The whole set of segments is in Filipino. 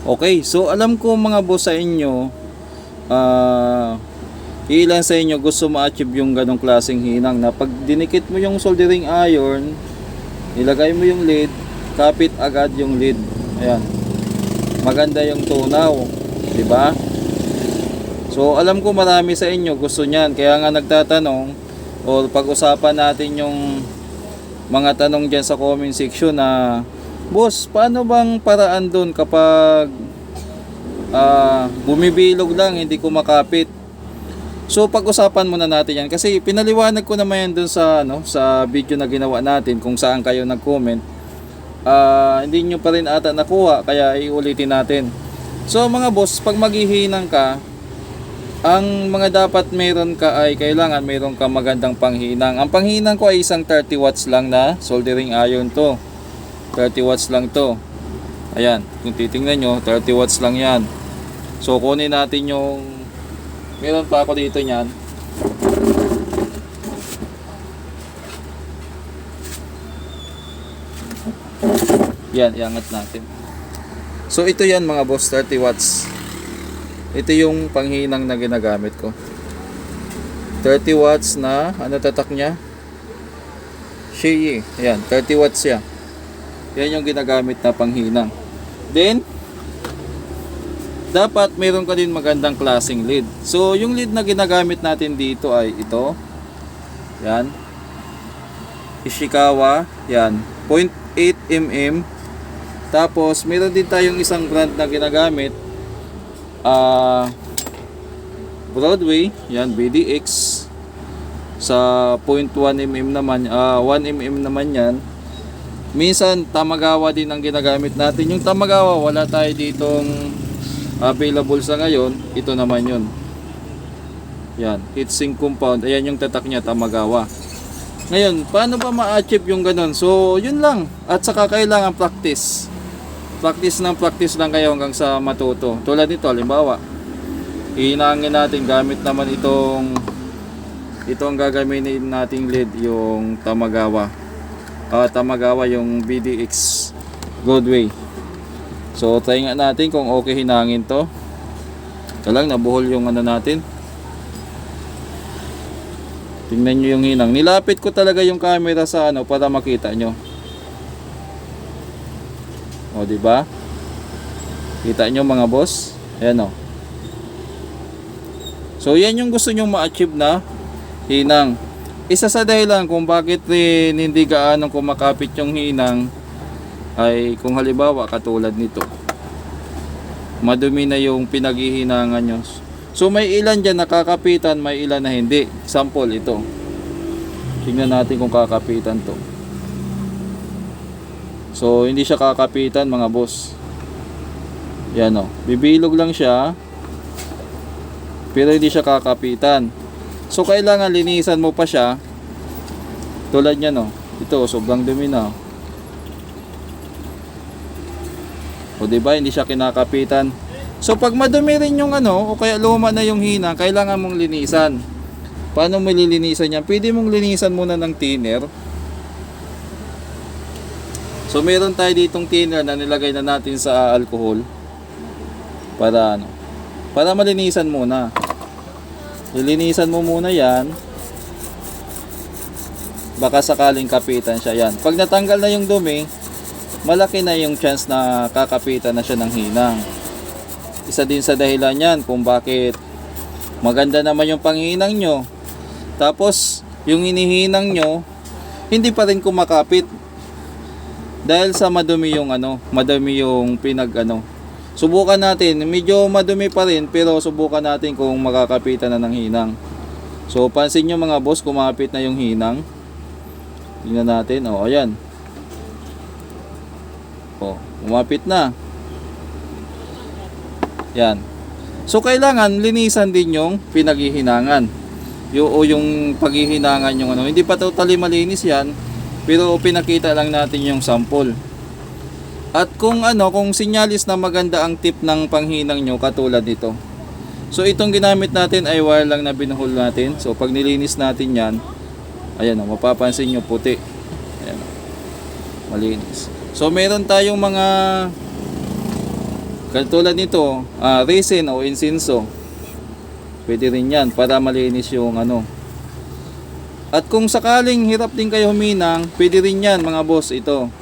Okay, so alam ko mga boss sa inyo, ilan sa inyo gusto ma-achieve yung ganong klaseng hinang na pag dinikit mo yung soldering iron, ilagay mo yung lead, kapit agad yung lead. Ayan. Maganda yung tunaw, 'di ba? So alam ko marami sa inyo gusto niyan, kaya nga nagtatanong o pag-usapan natin yung mga tanong diyan sa comment section na, boss, paano bang paraan doon kapag bumibilog lang, hindi ko makapit? So pag-usapan muna natin yan kasi pinaliwanag ko naman yan doon sa sa video na ginawa natin kung saan kayo nag-comment. Hindi nyo pa rin ata nakuha, kaya iulitin natin. So mga boss, pag maghihinang ka, ang mga dapat meron ka ay kailangan meron ka magandang panghinang. Ang panghinang ko ay isang 30 watts lang na soldering iron to. 30 watts lang to. Ayan, kung titingnan nyo, 30 watts lang yan. So kunin natin yung, meron pa ako dito nyan. Yan, iangat natin. So ito yan mga boss, 30 watts. Ito yung panghinang na ginagamit ko. 30 watts na, ano tatak niya? Sheye. Ayan, 30 watts siya. Yan yung ginagamit na panghinang. Then, dapat meron ka din magandang klaseng lead. So, yung lead na ginagamit natin dito ay ito. Yan. Ishikawa. Yan. 0.8 mm. Tapos, meron din tayong isang brand na ginagamit. Broadway. Yan. BDX. Sa 0.1 mm naman. 1 mm naman yan. Minsan, Tamagawa din ang ginagamit natin. Yung Tamagawa, wala tayo ditong available sa ngayon. Ito naman yun. Yan, heatsink compound. Ayan yung tatak niya, Tamagawa. Ngayon, paano ba ma-achieve yung ganun? So, yun lang. At saka kailangan practice. Practice lang kayo hanggang sa matuto. Tulad nito, halimbawa, ihinangin natin gamit naman itong gagamitin nating lead, yung Tamagawa. Tamagawa yung BDX Broadway. So try nga natin kung okay hinangin to. Ito lang, nabuhol yung ano natin. Tingnan nyo yung hinang. Nilapit ko talaga yung camera sa para makita nyo. O diba? Kita nyo mga boss? Ayan o. So yan yung gusto nyo ma-achieve na hinang. Isa sa dahilan kung bakit rin hindi gaano kumakapit yung hinang ay kung halimbawa katulad nito, madumi na yung pinaghihinangan nyo. So may ilan dyan nakakapitan, may ilan na hindi. Example ito, tingnan natin kung kakapitan to. So hindi siya kakapitan mga boss. Yan o, bibilog lang siya pero hindi siya kakapitan. So kailangan linisan mo pa siya. Tulad niyan no. Ito sobrang dumi na. O diba, hindi siya kinakapitan. So pag madumi rin yung o kaya luma na yung hinang, kailangan mong linisan. Paano mo lilinisan yan? Pwede mong linisan muna ng thinner. So meron tayo ditong thinner na nilagay na natin sa alcohol. Para para malinisan muna. Lilinisan mo muna yan. Baka sakaling kapitan siya yan. Pag natanggal na yung dumi, malaki na yung chance na kakapitan na siya ng hinang. Isa din sa dahilan yan kung bakit maganda naman yung panghinang nyo. Tapos, yung inihinang nyo, hindi pa rin kumakapit. Dahil sa madumi yung madumi yung Subukan natin, medyo madumi pa rin pero subukan natin kung makakapitan na ng hinang. So pansin nyo mga boss, kumapit na yung hinang. Tingnan natin, ayan. Kumapit na. Yan. So kailangan linisan din yung pinaghihinangan. Yung paghihinangan yung hindi pa totally malinis yan, pero pinakita lang natin yung sample. At kung sinyalis na maganda ang tip ng panghinang nyo, katulad nito. So itong ginamit natin ay wire lang na binuhol natin. So pag nilinis natin yan, ayan mapapansin nyo puti. Ayan malinis. So meron tayong mga Katulad nito, resin o insinso. Pwede rin yan para malinis yung ano. At kung sakaling hirap din kayo huminang, pwede rin yan mga boss, ito.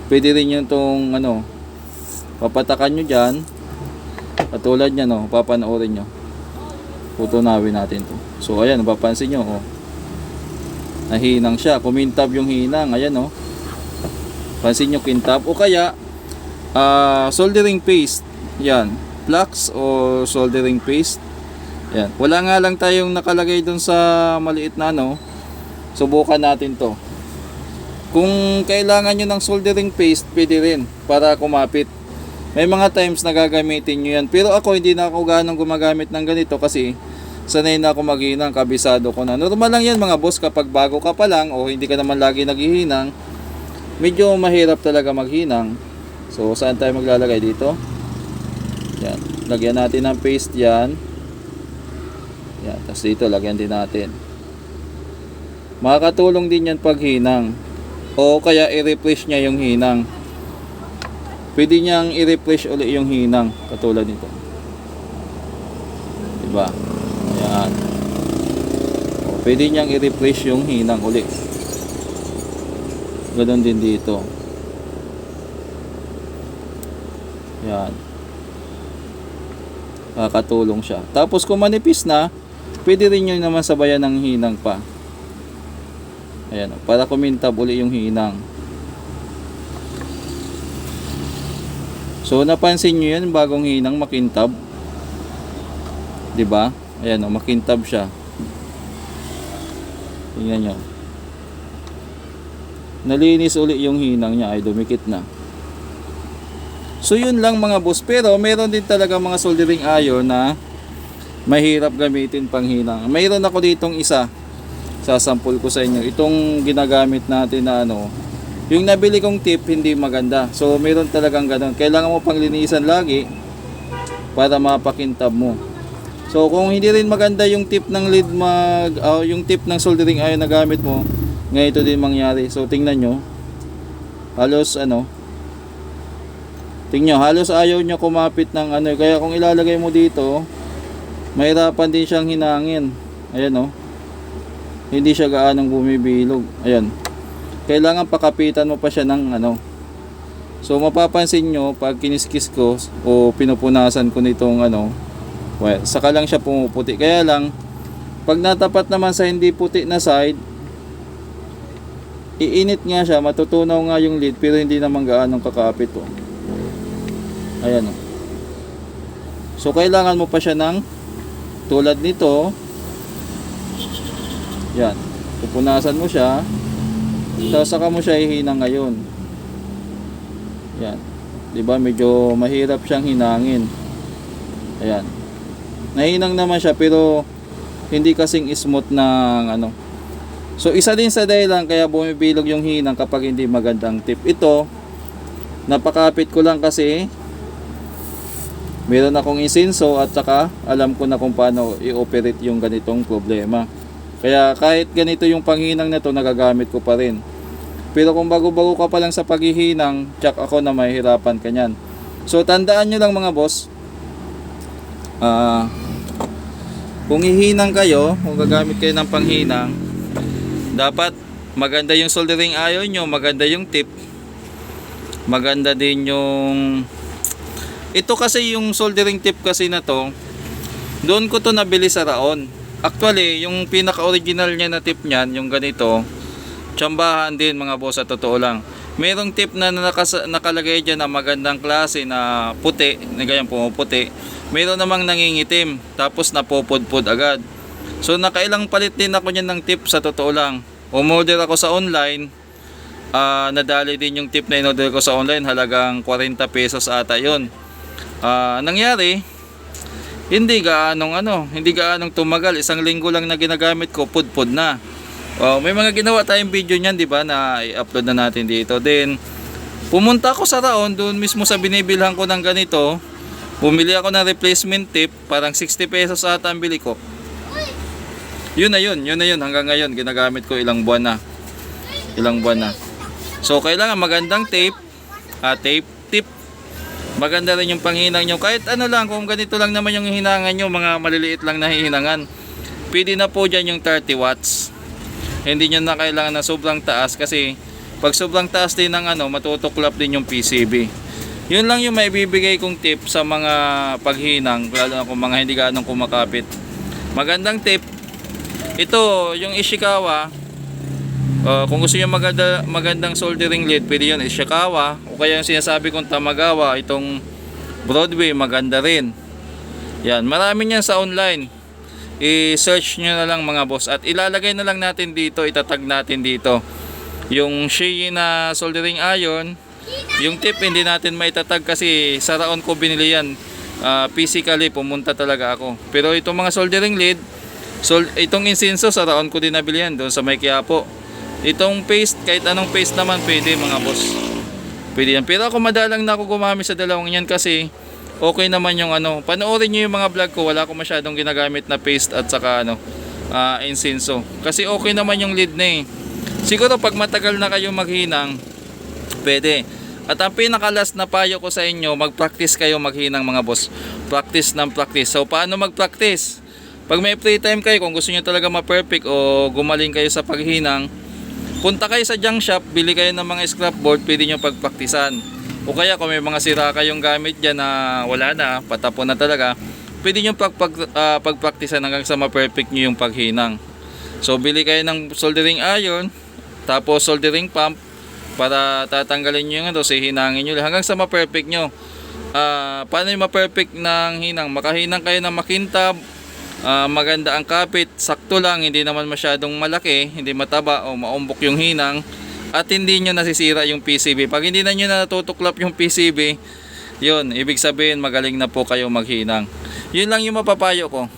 Pwede rin yung tong ano, papatakan nyo dyan. Katulad nyan, no, papanoorin nyo. Tutunawin natin to. So ayan, mapapansin nyo, oh. Nahinang siya, kumintab yung hinang, ayan, oh. Pansin nyo, kintab. O kaya, soldering paste. Yan, flux o soldering paste. Yan. Wala nga lang tayong nakalagay dun sa maliit na ano. Subukan natin to. Kung kailangan nyo ng soldering paste, pwede rin para kumapit. May mga times na gagamitin nyo yan. Pero ako hindi na ako ganong gumagamit ng ganito kasi sanay na ako maghinang, kabisado ko na. Normal lang yan mga boss kapag bago ka pa lang o hindi ka naman lagi naghihinang. Medyo mahirap talaga maghinang. So saan tayo maglalagay dito? Yan. Lagyan natin ng paste yan. Yan. Tapos dito lagyan din natin. Makakatulong din yan pag hinang. O kaya i-refresh niya yung hinang. Pwede niyang i-refresh ulit yung hinang. Katulad nito. Diba? Ayan. O, pwede niyang i-refresh yung hinang ulit. Ganon din dito. Yan. Makakatulong siya. Tapos kung manipis na, pwede rin nyo naman sabayan ng hinang pa. Ayan, para kumintab uli yung hinang. So napansin nyo yan, bagong hinang makintab. 'Di ba? Ayan, makintab siya. Tingnan nyo. Nalinis uli yung hinang niya, ay dumikit na. So yun lang mga boss. Pero meron din talaga mga soldering iron na mahirap gamitin pang hinang. Mayroon ako ditong isa. Sasampol ko sa inyo. Itong ginagamit natin na ano, yung nabili kong tip hindi maganda. So meron talagang ganun. Kailangan mo pang linisan lagi para mapakintab mo. So kung hindi rin maganda yung tip ng lead yung tip ng soldering iron na gamit mo, ganito din mangyari. So tingnan nyo. Halos ano, tingnan nyo, halos ayaw nyo kumapit ng ano. Kaya kung ilalagay mo dito, mahirapan din siyang hinangin. Ayan, oh. Hindi siya gaanong bumibilog. Ayan. Kailangan pakapitan mo pa siya ng ano. So mapapansin nyo pag kiniskis ko o pinupunasan ko nitong ano, well, saka lang siya pumuputi. Kaya lang pag natapat naman sa hindi puti na side, iinit nga siya, matutunaw nga yung lid pero hindi naman gaanong kakapit, oh. Ayan, oh. So kailangan mo pa siya ng tulad nito. Yan, pupunasan mo siya, tapos saka mo siya ihinang ngayon. Yan, diba medyo mahirap siyang hinangin. Ayan, nahinang naman siya pero hindi kasing smooth ng ano. So isa din sa dahilan kaya bumibilog yung hinang kapag hindi magandang tip. Ito, napakapit ko lang kasi meron akong insinso at saka alam ko na kung paano i-operate yung ganitong problema. Kaya kahit ganito yung panghinang na to, nagagamit ko pa rin. Pero kung bago-bago ka pa lang sa paghihinang, tsak ako na mahihirapan ka nyan. So tandaan nyo lang mga boss, kung hihinang kayo, kung gagamit kayo ng panghinang, dapat maganda yung soldering iron nyo, maganda yung tip, maganda din yung... Ito kasi yung soldering tip kasi na to, doon ko to nabili sa Raon. Actually, yung pinaka-original niya na tip niyan, yung ganito, tsambahan din mga boss, sa totoo lang. Merong tip na nakalagay dyan na magandang klase na puti, na ganyan pumuputi. Meron namang nangingitim, tapos napupudpud agad. So nakailang palit din ako niyan ng tip, sa totoo lang. Umorder ako sa online, nadali din yung tip na in-order ko sa online, halagang 40 pesos ata yun. Nangyari, hindi gaanong tumagal. Isang linggo lang na ginagamit ko, pudpud na. May mga ginawa tayong video niyan, di ba, na i-upload na natin dito. Then pumunta ako sa Raon, doon mismo sa binibilhan ko ng ganito. Bumili ako ng replacement tip, parang 60 pesos ata ang bili ko. Yun na yun. Hanggang ngayon ginagamit ko ilang buwan na. So kailangan magandang tape, tip. Maganda rin yung panghinang nyo. Kahit ano lang, kung ganito lang naman yung hinangan nyo, mga maliliit lang na hihinangan, pwede na po dyan yung 30 watts. Hindi nyo na kailangan na sobrang taas, kasi pag sobrang taas din ng ano, matutuklap din yung PCB. Yun lang yung maibibigay kong tip sa mga paghinang, lalo na kung mga hindi ganong kumakapit. Magandang tip, ito yung Ishikawa. Kung gusto nyo magandang soldering lead, pwede yun Ishikawa, o kaya yung sinasabi kong Tamagawa, itong Broadway, maganda rin. Yan, marami niyan sa online. I-search nyo na lang mga boss, at ilalagay na lang natin dito, itatag natin dito yung Shei na soldering iron. Yung tip hindi natin maitatag kasi sa Raon ko binili yan. Physically pumunta talaga ako. Pero itong mga soldering lead, itong insinso sa Raon ko din nabili yan doon sa may Quiapo. Itong paste, kahit anong paste naman pwede mga boss. Pwede yan. Pero ako madalang na ako gumamit sa dalawang yan kasi okay naman yung ano. Panoorin nyo yung mga vlog ko, wala ko masyadong ginagamit na paste at saka ano, insinso. Kasi okay naman yung lead na eh. Siguro pag matagal na kayo maghinang, pwede. At ang pinakalas na payo ko sa inyo, mag-practice kayo maghinang mga boss. Practice ng practice. So paano mag-practice? Pag may free time kayo, kung gusto nyo talaga ma-perfect o gumaling kayo sa paghinang, punta kayo sa junk shop, bili kayo ng mga scrap board, pwede nyo pagpraktisan. O kaya kung may mga sira kayong gamit dyan na wala na, patapon na talaga, pwede nyo pagpraktisan hanggang sa ma-perfect nyo yung paghinang. So bili kayo ng soldering iron, tapos soldering pump, para tatanggalin nyo yung ano, hinangin nyo hanggang sa ma-perfect nyo. Paano yung ma-perfect ng hinang? Makahinang kayo ng makintab, maganda ang kapit, sakto lang, hindi naman masyadong malaki, hindi mataba o maumbok yung hinang, at hindi nyo nasisira yung PCB. Pag hindi na nyo natutuklap yung PCB, yun, ibig sabihin magaling na po kayo maghinang. Yun lang yung mapapayo ko.